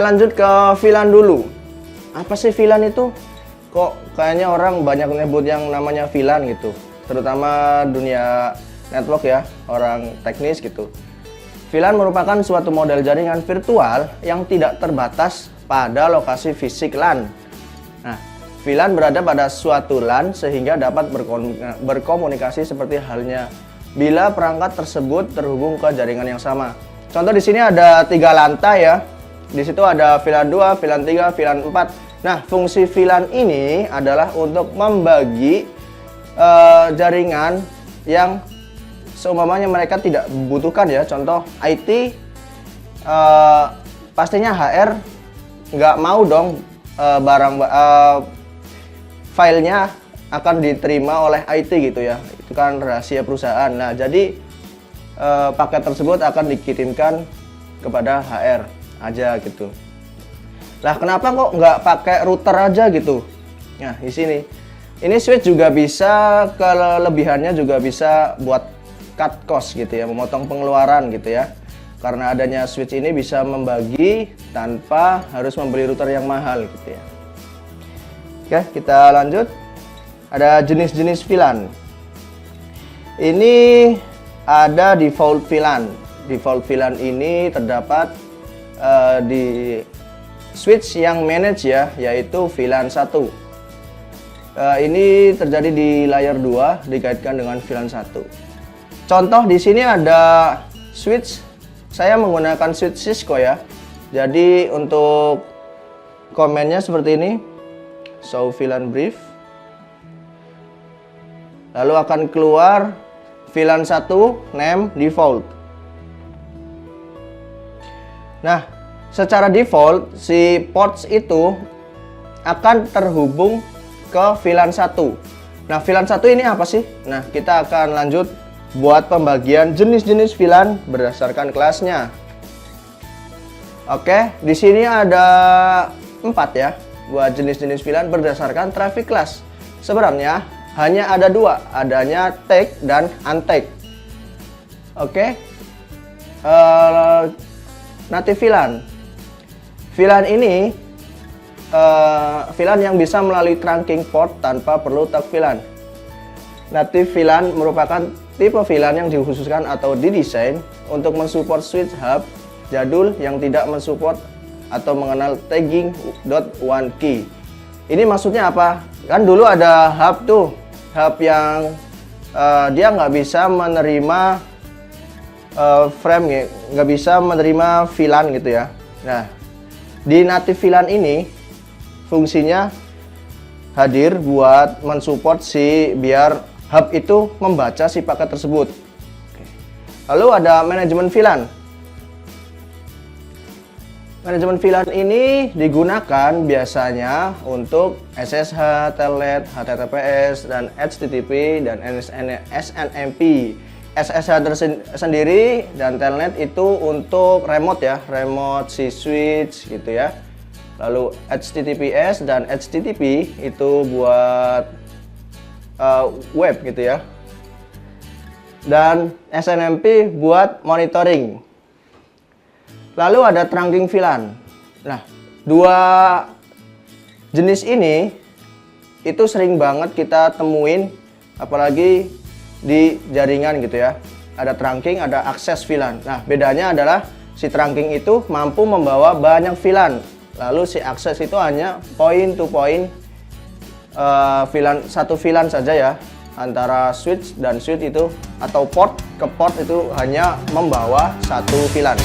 Kita lanjut ke VLAN dulu. Apa sih VLAN itu? Kok kayaknya orang banyak nyebut yang namanya VLAN gitu, terutama dunia network ya, orang teknis gitu. VLAN merupakan suatu model jaringan virtual yang tidak terbatas pada lokasi fisik LAN. Nah, VLAN berada pada suatu LAN sehingga dapat berkomunikasi seperti halnya bila perangkat tersebut terhubung ke jaringan yang sama. Contoh di sini ada 3 lantai ya. Di situ ada VLAN 2, VLAN 3, VLAN 4. Nah, fungsi VLAN ini adalah untuk membagi jaringan yang seumpamanya mereka tidak membutuhkan ya. Contoh IT, pastinya HR nggak mau dong filenya akan diterima oleh IT gitu ya. Itu kan rahasia perusahaan. Nah, jadi paket tersebut akan dikirimkan kepada HR aja gitu. Lah, kenapa kok nggak pakai router aja gitu? Nah, di sini. Ini switch juga bisa, kelebihannya juga bisa buat cut cost gitu ya, memotong pengeluaran gitu ya. Karena adanya switch ini bisa membagi tanpa harus membeli router yang mahal gitu ya. Oke, kita lanjut. Ada jenis-jenis VLAN. Ini ada default VLAN. Default VLAN ini terdapat di switch yang manage ya, yaitu VLAN 1. Ini terjadi di layer 2 dikaitkan dengan VLAN 1. Contoh di sini ada switch, saya menggunakan switch Cisco ya. Jadi untuk komennya seperti ini, show VLAN brief. Lalu akan keluar VLAN 1 name default. Nah, secara default si ports itu akan terhubung ke VLAN 1. Nah, VLAN 1 ini apa sih? Nah, kita akan lanjut buat pembagian jenis-jenis VLAN berdasarkan kelasnya. Oke, di sini ada 4 ya buat jenis-jenis VLAN berdasarkan traffic class. Sebenarnya hanya ada 2, adanya take dan untake. Oke, native VLAN. VLAN ini VLAN yang bisa melalui trunking port tanpa perlu tag VLAN. Native VLAN merupakan tipe VLAN yang dikhususkan atau didesain untuk mensupport switch hub jadul yang tidak mensupport atau mengenal tagging .1 key. Ini maksudnya apa? Kan dulu ada hub tuh, hub yang dia nggak bisa menerima frame, nggak bisa menerima VLAN gitu ya. Nah, di native VLAN ini fungsinya hadir buat mensupport biar hub itu membaca si paket tersebut. Lalu ada manajemen VLAN. Manajemen VLAN ini digunakan biasanya untuk SSH, Telnet, HTTPS, dan HTTP, dan SNMP. SSH sendiri dan Telnet itu untuk remote ya, remote si switch gitu ya. Lalu HTTPS dan HTTP itu buat web gitu ya. Dan SNMP buat monitoring. Lalu ada trunking VLAN. Nah, 2 jenis ini itu sering banget kita temuin, apalagi di jaringan gitu ya. Ada trunking, ada akses VLAN. Nah, bedanya adalah si trunking itu mampu membawa banyak VLAN. Lalu si akses itu hanya point to point VLAN, satu VLAN saja ya, antara switch dan switch itu, atau port ke port itu hanya membawa satu VLAN.